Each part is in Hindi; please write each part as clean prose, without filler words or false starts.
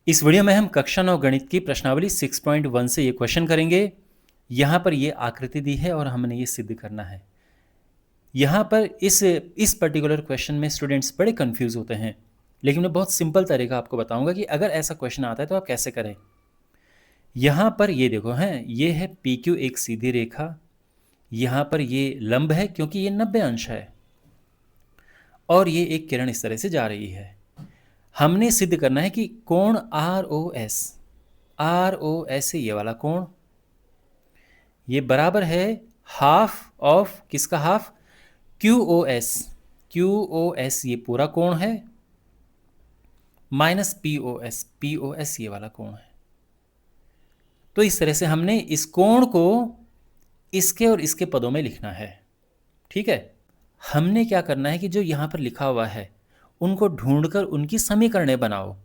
इस वीडियो में हम कक्षा 9 गणित की प्रश्नावली 6.1 से ये क्वेश्चन करेंगे। यहाँ पर ये आकृति दी है और हमने ये सिद्ध करना है। यहाँ पर इस पर्टिकुलर क्वेश्चन में स्टूडेंट्स बड़े कंफ्यूज होते हैं, लेकिन मैं बहुत सिंपल तरीका आपको बताऊंगा कि अगर ऐसा क्वेश्चन आता है तो आप कैसे करें। यहाँ पर ये देखो हैं, ये है पी क्यू एक सीधी रेखा, यहाँ पर ये लंब है क्योंकि ये 90 अंश है और ये एक किरण इस तरह से जा रही है। हमने सिद्ध करना है कि कोण आर ओ एस से ये वाला कोण ये बराबर है हाफ ऑफ किसका हाफ, क्यू ओ एस ये पूरा कोण है माइनस पी ओ एस ये वाला कोण है। तो इस तरह से हमने इस कोण को इसके और इसके पदों में लिखना है। ठीक है, हमने क्या करना है कि जो यहाँ पर लिखा हुआ है उनको ढूंढकर उनकी समीकरणें बनाओ।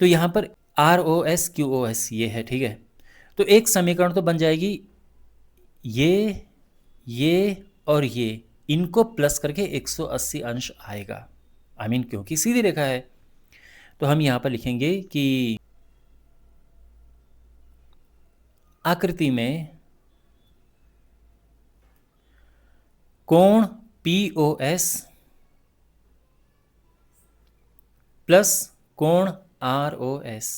तो यहाँ पर R O S Q O S ये है, ठीक है। तो एक समीकरण तो बन जाएगी, ये और ये इनको प्लस करके 180 अंश आएगा। क्योंकि सीधी रेखा है तो हम यहाँ पर लिखेंगे कि आकृति में कोण पी ओ एस प्लस कोण आर ओ एस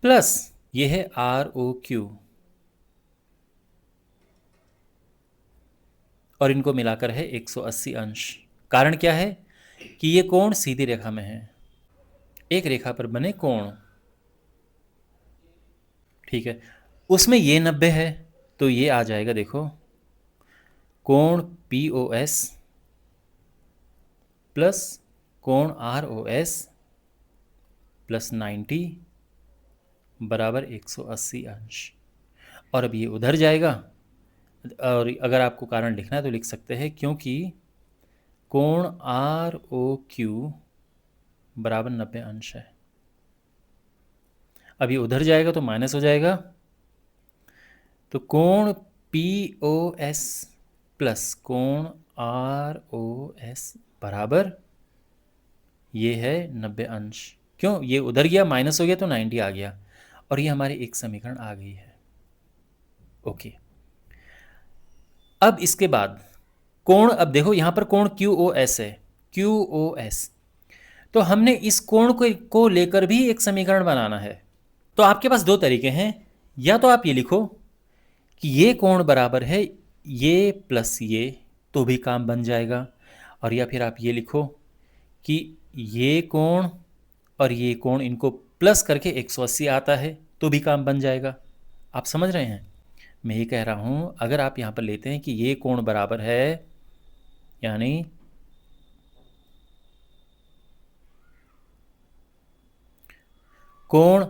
प्लस ये है आर ओ क्यू और इनको मिलाकर है 180 अंश। कारण क्या है कि ये कोण सीधी रेखा में है, एक रेखा पर बने कोण। ठीक है, उसमें ये 90 है तो ये आ जाएगा, देखो कोण पी ओ एस प्लस कोण आर ओ एस प्लस 90 बराबर 180 अंश। और अब ये उधर जाएगा और अगर आपको कारण लिखना है तो लिख सकते हैं, क्योंकि कोण आर ओ क्यू बराबर 90 अंश है। अब ये उधर जाएगा तो माइनस हो जाएगा, तो कोण पी ओ एस प्लस कोण आर ओ एस बराबर ये है 90 अंश। क्यों, ये उधर गया माइनस हो गया तो 90 आ गया और ये हमारी एक समीकरण आ गई है। ओके, अब इसके बाद कोण, अब देखो यहां पर कोण क्यू ओ एस है, क्यू ओ एस, तो हमने इस कोण को लेकर भी एक समीकरण बनाना है। तो आपके पास दो तरीके हैं, या तो आप ये लिखो कि ये कोण बराबर है ये प्लस ये, तो भी काम बन जाएगा। और या फिर आप ये लिखो कि ये कोण और ये कोण इनको प्लस करके 180 आता है, तो भी काम बन जाएगा। आप समझ रहे हैं, मैं ये कह रहा हूं अगर आप यहां पर लेते हैं कि ये कोण बराबर है, यानी कोण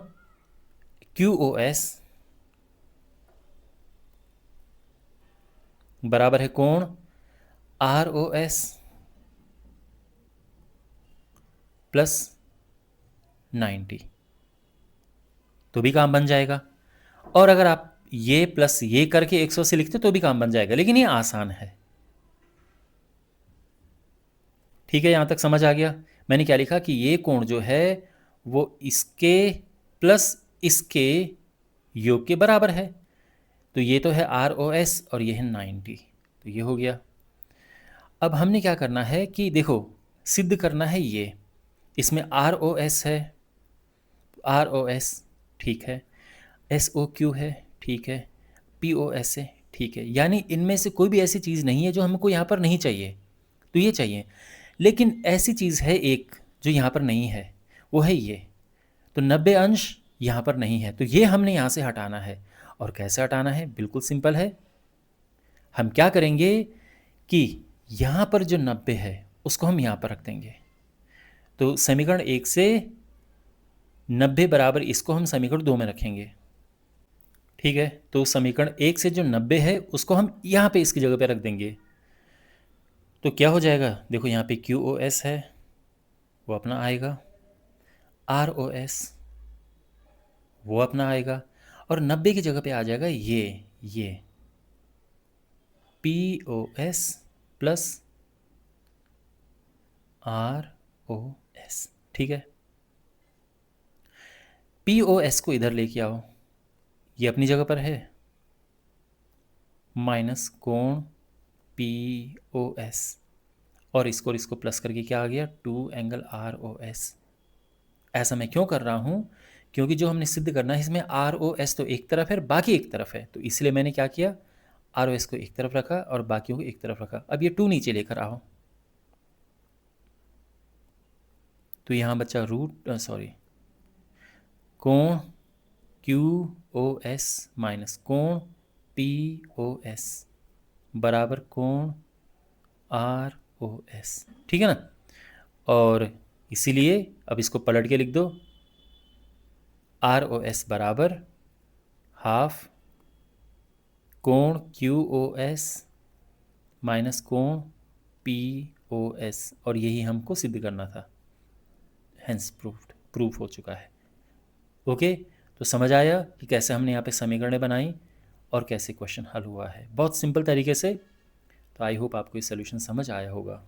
क्यू ओ एस बराबर है कोण आर ओ एस प्लस 90, तो भी काम बन जाएगा। और अगर आप ये प्लस ये करके 180 लिखते तो भी काम बन जाएगा, लेकिन ये आसान है। ठीक है, यहां तक समझ आ गया। मैंने क्या लिखा कि ये कोण जो है वो इसके प्लस इसके योग के बराबर है, तो ये तो है आर ओ एस और ये है 90, तो ये हो गया। अब हमने क्या करना है कि देखो सिद्ध करना है, ये इसमें आर ओ एस है, आर ओ एस ठीक है, एस ओ क्यू है ठीक है, पी ओ एस है ठीक है, यानी इनमें से कोई भी ऐसी चीज़ नहीं है जो हमको यहाँ पर नहीं चाहिए, तो ये चाहिए। लेकिन ऐसी चीज़ है एक जो यहाँ पर नहीं है, वो है ये, तो 90 अंश यहाँ पर नहीं है, तो ये हमने यहाँ से हटाना है। और कैसे हटाना है, बिल्कुल सिंपल है। हम क्या करेंगे कि यहाँ पर जो 90 है उसको हम यहाँ पर रख देंगे, तो समीकरण 1 से 90 बराबर इसको हम समीकरण 2 में रखेंगे। ठीक है, तो समीकरण 1 से जो 90 है उसको हम यहाँ पे इसकी जगह पे रख देंगे, तो क्या हो जाएगा, देखो यहाँ पे क्यू ओ एस है वो अपना आएगा, आर ओ एस वो अपना आएगा, और 90 की जगह पे आ जाएगा ये P O S plus R O S. ठीक है, पी ओ एस को इधर लेके आओ, ये अपनी जगह पर है, माइनस कोण पी ओ एस, और इसको प्लस करके क्या आ गया, 2 एंगल आर ओ एस। ऐसा मैं क्यों कर रहा हूँ, क्योंकि जो हमने सिद्ध करना है इसमें आर ओ एस तो एक तरफ है, बाकी एक तरफ है, तो इसलिए मैंने क्या किया, आर ओ एस को एक तरफ रखा और बाकियों को एक तरफ रखा। अब ये 2 नीचे लेकर आओ, तो यहाँ बचा रूट सॉरी कोण क्यू ओ एस माइनस कोण पी ओ एस बराबर कोण आर ओ एस। ठीक है ना, और इसीलिए अब इसको पलट के लिख दो, आर ओ एस बराबर हाफ कोण क्यू ओ एस माइनस कोण पी ओ एस, और यही हमको सिद्ध करना था, हेंस प्रूफ हो चुका है। ओके, तो समझ आया कि कैसे हमने यहाँ पे समीकरणें बनाई और कैसे क्वेश्चन हल हुआ है, बहुत सिंपल तरीके से। तो आई होप आपको ये सोल्यूशन समझ आया होगा।